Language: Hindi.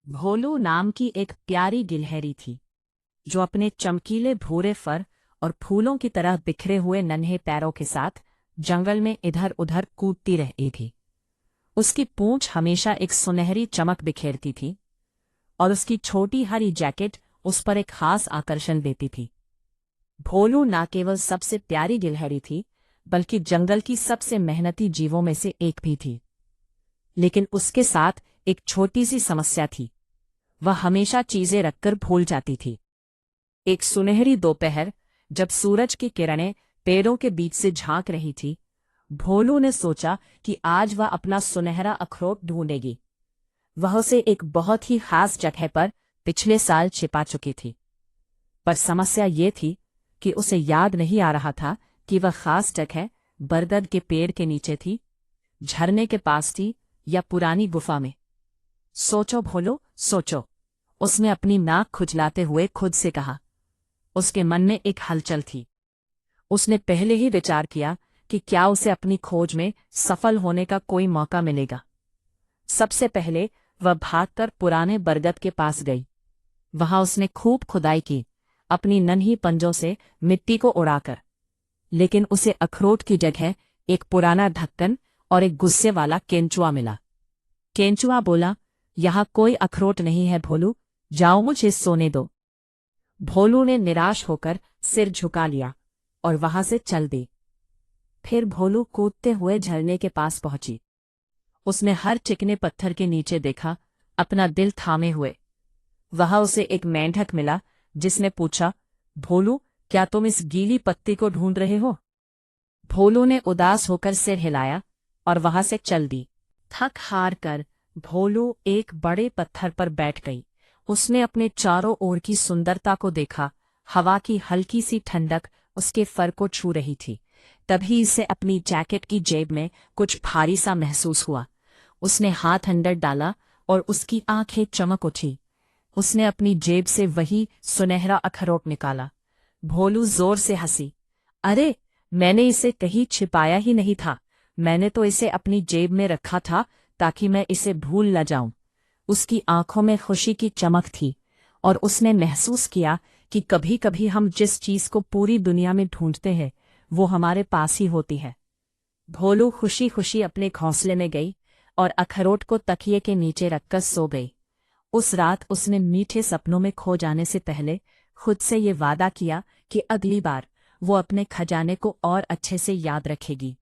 भोलू नाम की एक प्यारी गिलहरी थी जो अपने चमकीले भूरे फर और फूलों की तरह बिखरे हुए नन्हे पैरों के साथ जंगल में इधर उधर कूदती रहती थी। उसकी पूंछ हमेशा एक सुनहरी चमक बिखेरती थी और उसकी छोटी हरी जैकेट उस पर एक खास आकर्षण देती थी। भोलू न केवल सबसे प्यारी गिलहरी थी बल्कि जंगल की सबसे मेहनती जीवों में से एक भी थी। लेकिन उसके साथ एक छोटी सी समस्या थी। वह हमेशा चीजें रखकर भूल जाती थी। एक सुनहरी दोपहर जब सूरज की किरणें पेड़ों के बीच से झांक रही थी, भोलू ने सोचा कि आज वह अपना सुनहरा अखरोट ढूंढेगी। वह उसे एक बहुत ही खास जगह पर पिछले साल छिपा चुकी थी। पर समस्या ये थी कि उसे याद नहीं आ रहा था कि वह खास जगह बरगद के पेड़ के नीचे थी, झरने के पास थी या पुरानी गुफा में। सोचो भोलो, सोचो, उसने अपनी नाक खुजलाते हुए खुद से कहा। उसके मन में एक हलचल थी। उसने पहले ही विचार किया कि क्या उसे अपनी खोज में सफल होने का कोई मौका मिलेगा। सबसे पहले वह भागकर पुराने बरगद के पास गई। वहां उसने खूब खुदाई की, अपनी नन्ही पंजों से मिट्टी को उड़ाकर। लेकिन उसे अखरोट की जगह एक पुराना ढक्कन और एक गुस्से वाला केंचुआ मिला। केंचुआ बोला, यहाँ कोई अखरोट नहीं है भोलू, जाओ मुझे सोने दो। भोलू ने निराश होकर सिर झुका लिया और वहां से चल दी। फिर भोलू कूदते हुए झरने के पास पहुंची। उसने हर चिकने पत्थर के नीचे देखा, अपना दिल थामे हुए। वहां उसे एक मेंढक मिला जिसने पूछा, भोलू, क्या तुम इस गीली पत्ती को ढूंढ रहे हो? भोलू ने उदास होकर सिर हिलाया और वहां से चल दी। थक हार कर भोलू एक बड़े पत्थर पर बैठ गई। उसने अपने चारों ओर की सुंदरता को देखा। हवा की हल्की सी ठंडक उसके फर को छू रही थी। तभी इसे अपनी जैकेट की जेब में कुछ भारी सा महसूस हुआ। उसने हाथ अंदर डाला और उसकी आंखें चमक उठी। उसने अपनी जेब से वही सुनहरा अखरोट निकाला। भोलू जोर से हंसी। अरे, मैंने इसे कहीं छिपाया ही नहीं था। मैंने तो इसे अपनी जेब में रखा था ताकि मैं इसे भूल न जाऊं। उसकी आंखों में खुशी की चमक थी और उसने महसूस किया कि कभी कभी हम जिस चीज को पूरी दुनिया में ढूंढते हैं वो हमारे पास ही होती है। भोलू खुशी खुशी अपने घोंसले में गई और अखरोट को तकिए के नीचे रखकर सो गई। उस रात उसने मीठे सपनों में खो जाने से पहले खुद से ये वादा किया कि अगली बार वो अपने खजाने को और अच्छे से याद रखेगी।